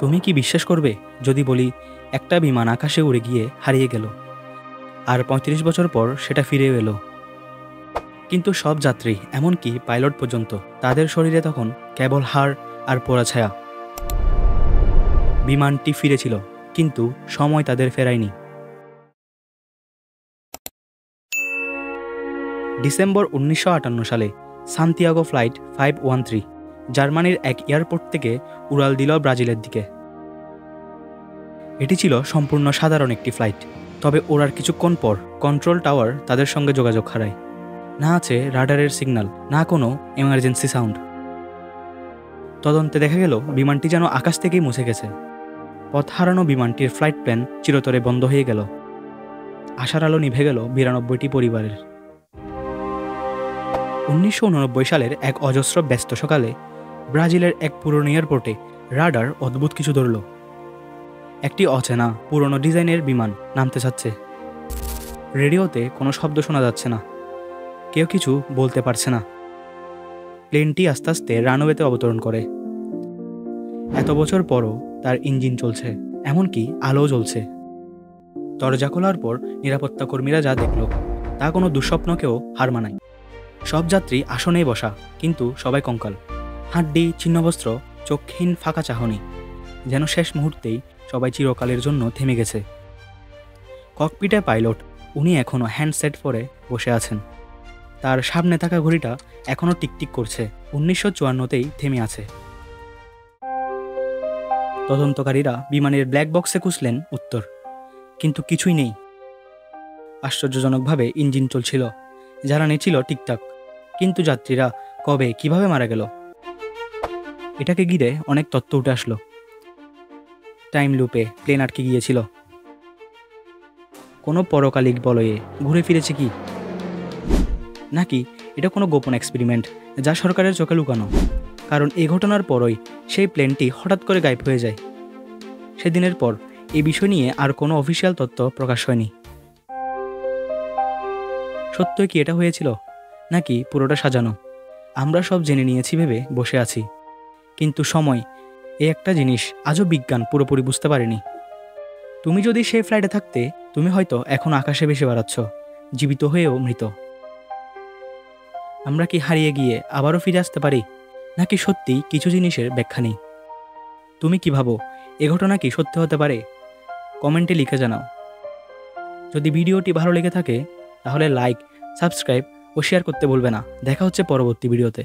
তুমি কি বিশ্বাস করবে যদি বলি একটা বিমান আকাশে উড়ে গিয়ে হারিয়ে গেল, আর ৩৫ বছর পর সেটা ফিরেও এলো। কিন্তু সব যাত্রী, এমনকি পাইলট পর্যন্ত, তাদের শরীরে তখন কেবল হাড় আর পোড়া ছায়া। বিমানটি ফিরেছিল, কিন্তু সময় তাদের ফেরায়নি। ডিসেম্বর ১৯৫৮ সালে সান্তিয়াগো ফ্লাইট 513 জার্মানির এক এয়ারপোর্ট থেকে উড়াল দিল ব্রাজিলের দিকে। এটি ছিল সম্পূর্ণ সাধারণ একটি ফ্লাইট, তবে ওড়ার কিছুক্ষণ পর কন্ট্রোল টাওয়ার তাদের সঙ্গে যোগাযোগ হারায়। না আছে রাডারের সিগন্যাল, না কোনো এমার্জেন্সি সাউন্ড। তদন্তে দেখা গেল বিমানটি যেন আকাশ থেকেই মুছে গেছে। পথ হারানো বিমানটির ফ্লাইট প্ল্যান চিরতরে বন্ধ হয়ে গেল। আশার আলো নিভে গেল ৯২টি পরিবারের। ১৯৮৯ সালের এক অজস্র ব্যস্ত সকালে ব্রাজিলের এক পুরনো এয়ারপোর্টে রাডার অদ্ভুত কিছু ধরল। একটি অচেনা পুরনো ডিজাইনের বিমান নামতে চাচ্ছে। রেডিওতে কোনো শব্দ শোনা যাচ্ছে না, কেউ কিছু বলতে পারছে না। প্লেনটি আস্তে আস্তে রানওয়েতে অবতরণ করে। এত বছর পরও তার ইঞ্জিন চলছে, এমনকি আলো জ্বলছে। দরজা খোলার পর নিরাপত্তা কর্মীরা যা দেখল তা কোনো দুঃস্বপ্নকেও হার মানায়। সব যাত্রী আসনেই বসা, কিন্তু সবাই কঙ্কাল। হাড্ডি, ছিন্নবস্ত্র, চোখহীন ফাঁকা চাহনি, যেন শেষ মুহূর্তেই সবাই চিরকালের জন্য থেমে গেছে। ককপিটে পাইলট, উনি এখনও হ্যান্ডসেট পরে বসে আছেন। তার সামনে থাকা ঘড়িটা এখনও টিকটিক করছে, ১৯৫৪তেই থেমে আছে। তদন্তকারীরা বিমানের ব্ল্যাক বক্সে খুঁজলেন উত্তর, কিন্তু কিছুই নেই। আশ্চর্যজনকভাবে ইঞ্জিন চলছিল, জ্বালানি ছিল ঠিকঠাক, কিন্তু যাত্রীরা কবে কিভাবে মারা গেল? এটাকে ঘিরে অনেক তথ্য উঠে আসলো। টাইম লুপে প্লেন আটকে গিয়েছিল, কোনো পরকালিক বলয়ে ঘুরে ফিরেছে কি, নাকি এটা কোনো গোপন এক্সপেরিমেন্ট যা সরকারের চোখে লুকানো? কারণ এই ঘটনার পরই সেই প্লেনটি হঠাৎ করে গায়েব হয়ে যায়। সেদিনের পর এই বিষয় নিয়ে আর কোনো অফিসিয়াল তথ্য প্রকাশ হয়নি। সত্যই কি এটা হয়েছিল, নাকি পুরোটা সাজানো? আমরা সব জেনে নিয়েছি ভেবে বসে আছি, কিন্তু সময়, এই একটা জিনিস আজও বিজ্ঞান পুরোপুরি বুঝতে পারেনি। তুমি যদি সেই ফ্লাইটে থাকতে, তুমি হয়তো এখন আকাশে ভেসে বেড়াচ্ছ, জীবিত হয়েও মৃত। আমরা কি হারিয়ে গিয়ে আবারও ফিরে আসতে পারি, নাকি সত্যি কিছু জিনিসের ব্যাখ্যা নেই? তুমি কি ভাবো, এ ঘটনা কি সত্যি হতে পারে? কমেন্টে লিখে জানাও। যদি ভিডিওটি ভালো লেগে থাকে তাহলে লাইক, সাবস্ক্রাইব ও শেয়ার করতে ভুলবে না। দেখা হচ্ছে পরবর্তী ভিডিওতে।